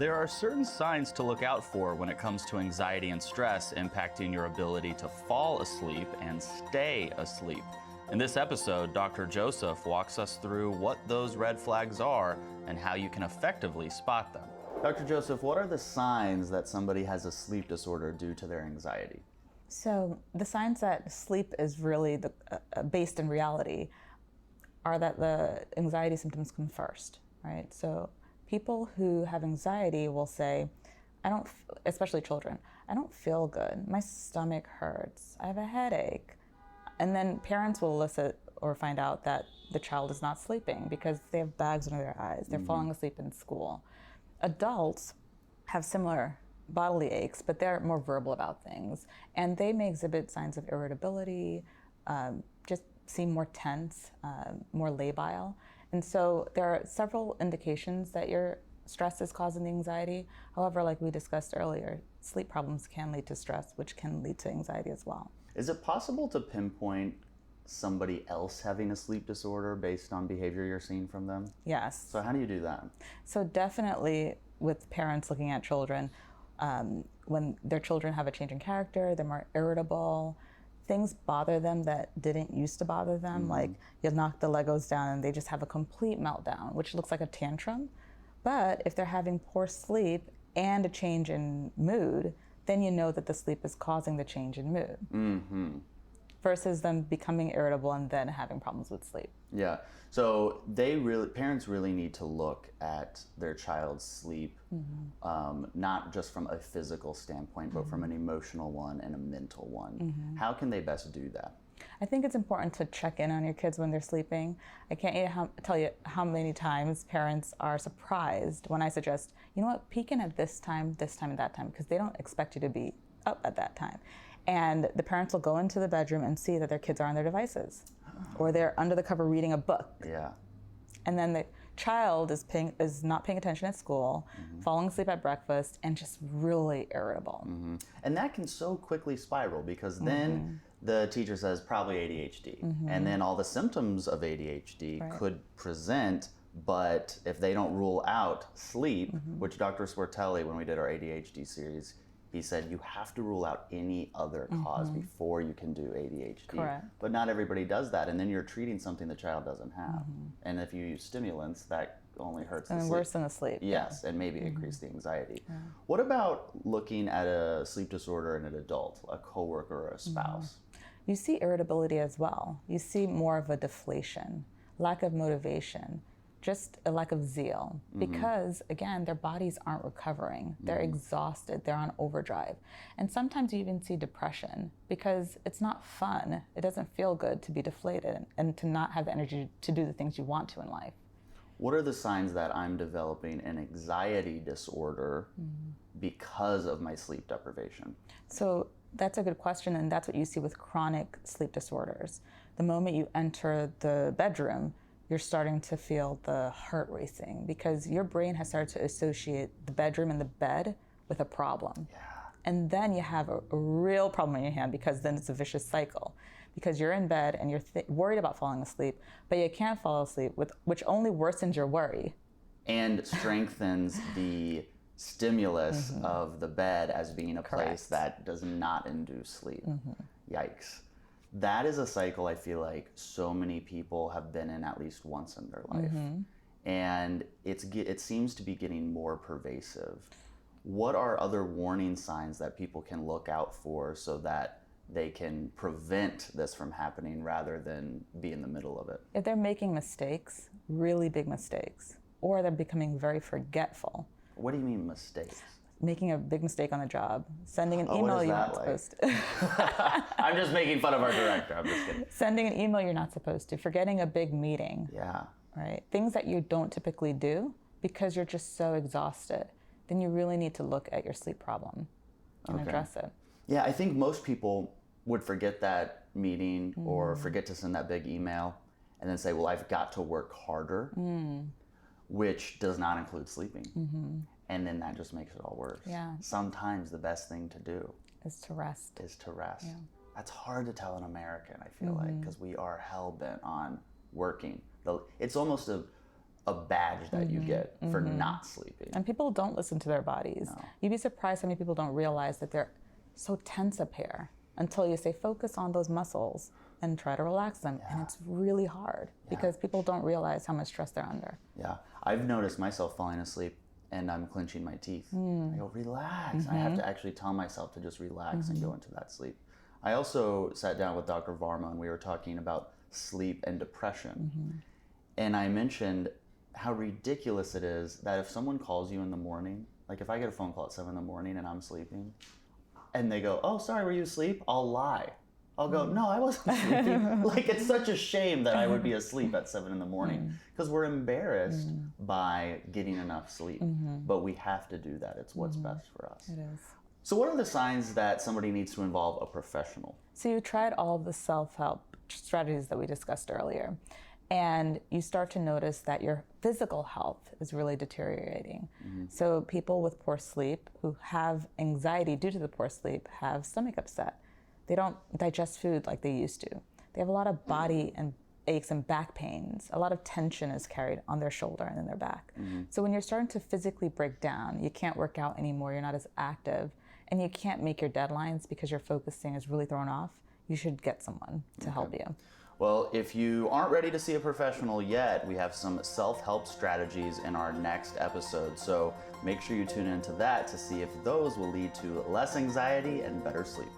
There are certain signs to look out for when it comes to anxiety and stress impacting your ability to fall asleep and stay asleep. In this episode, Dr. Joseph walks us through what those red flags are and how you can effectively spot them. Dr. Joseph, what are the signs that somebody has a sleep disorder due to their anxiety? So the signs that sleep is really based in reality are that the anxiety symptoms come first, right? So people who have anxiety will say, especially children, I don't feel good. My stomach hurts. I have a headache. And then parents will elicit or find out that the child is not sleeping because they have bags under their eyes. They're falling asleep in school. Adults have similar bodily aches, but they're more verbal about things. And they may exhibit signs of irritability, just seem more tense, more labile. And so there are several indications that your stress is causing the anxiety. However, like we discussed earlier, sleep problems can lead to stress, which can lead to anxiety as well. Is it possible to pinpoint somebody else having a sleep disorder based on behavior you're seeing from them? Yes. So how do you do that? So definitely with parents looking at children, when their children have a change in character, they're more irritable, things bother them that didn't used to bother them, like you'll knock the Legos down and they just have a complete meltdown, which looks like a tantrum. But if they're having poor sleep and a change in mood, then you know that the sleep is causing the change in mood. Versus them becoming irritable and then having problems with sleep. Yeah, so parents really need to look at their child's sleep, not just from a physical standpoint, but from an emotional one and a mental one. How can they best do that? I think it's important to check in on your kids when they're sleeping. I can't tell you how many times parents are surprised when I suggest, you know what, peek in at this time, and that time, because they don't expect you to be up at that time. And the parents will go into the bedroom and see that their kids are on their devices or they're under the cover reading a book. Yeah. And then the child is not paying attention at school, falling asleep at breakfast, and just really irritable. And that can so quickly spiral because then the teacher says probably ADHD. And then all the symptoms of ADHD could present, but if they don't rule out sleep, which Dr. Swartelli, when we did our ADHD series, he said you have to rule out any other cause before you can do ADHD. Correct. But not everybody does that, and then you're treating something the child doesn't have. And if you use stimulants, that only hurts the And sleep. worse than the sleep. Yes, and maybe increase the anxiety. What about looking at a sleep disorder in an adult, a coworker or a spouse? You see irritability as well. You see more of a deflation, lack of motivation, just a lack of zeal, because again, their bodies aren't recovering. They're exhausted, they're on overdrive. And sometimes you even see depression because it's not fun. It doesn't feel good to be deflated and to not have the energy to do the things you want to in life. What are the signs that I'm developing an anxiety disorder because of my sleep deprivation? So that's a good question, and that's what you see with chronic sleep disorders. The moment you enter the bedroom, you're starting to feel the heart racing because your brain has started to associate the bedroom and the bed with a problem. Yeah. And then you have a real problem in your hand because then it's a vicious cycle. Because you're in bed and you're worried about falling asleep, but you can't fall asleep, which only worsens your worry. And strengthens the stimulus of the bed as being a place that does not induce sleep. Yikes. That is a cycle I feel like so many people have been in at least once in their life. And it seems to be getting more pervasive. What are other warning signs that people can look out for so that they can prevent this from happening rather than be in the middle of it? If they're making mistakes, really big mistakes, or they're becoming very forgetful. What do you mean mistakes? Making a big mistake on the job, sending an email you're not supposed to. I'm just making fun of our director, I'm just kidding. Sending an email you're not supposed to, forgetting a big meeting. Yeah. Right? Things that you don't typically do because you're just so exhausted. Then you really need to look at your sleep problem and address it. Yeah, I think most people would forget that meeting or forget to send that big email and then say, well, I've got to work harder, which does not include sleeping. And then that just makes it all worse. Yeah. Sometimes the best thing to do is to rest. Yeah. That's hard to tell an American, I feel like, because we are hell-bent on working. It's almost a badge that you get for not sleeping. And people don't listen to their bodies. No. You'd be surprised how many people don't realize that they're so tense up here until you say, focus on those muscles and try to relax them. Yeah. And it's really hard because people don't realize how much stress they're under. Yeah, I've noticed myself falling asleep and I'm clenching my teeth. I go, relax. I have to actually tell myself to just relax and go into that sleep. I also sat down with Dr. Varma and we were talking about sleep and depression. And I mentioned how ridiculous it is that if someone calls you in the morning, like if I get a phone call at 7 in the morning and I'm sleeping, and they go, oh, sorry, were you asleep? I'll lie. I'll go, no, I wasn't sleeping. Like, it's such a shame that I would be asleep at 7 in the morning because we're embarrassed by getting enough sleep. But we have to do that. It's what's best for us. It is. So what are the signs that somebody needs to involve a professional? So you tried all of the self-help strategies that we discussed earlier, and you start to notice that your physical health is really deteriorating. So people with poor sleep who have anxiety due to the poor sleep have stomach upset. They don't digest food like they used to. They have a lot of body and aches and back pains. A lot of tension is carried on their shoulder and in their back. So when you're starting to physically break down, you can't work out anymore, you're not as active, and you can't make your deadlines because your focusing is really thrown off, you should get someone to help you. Well, if you aren't ready to see a professional yet, we have some self-help strategies in our next episode. So make sure you tune into that to see if those will lead to less anxiety and better sleep.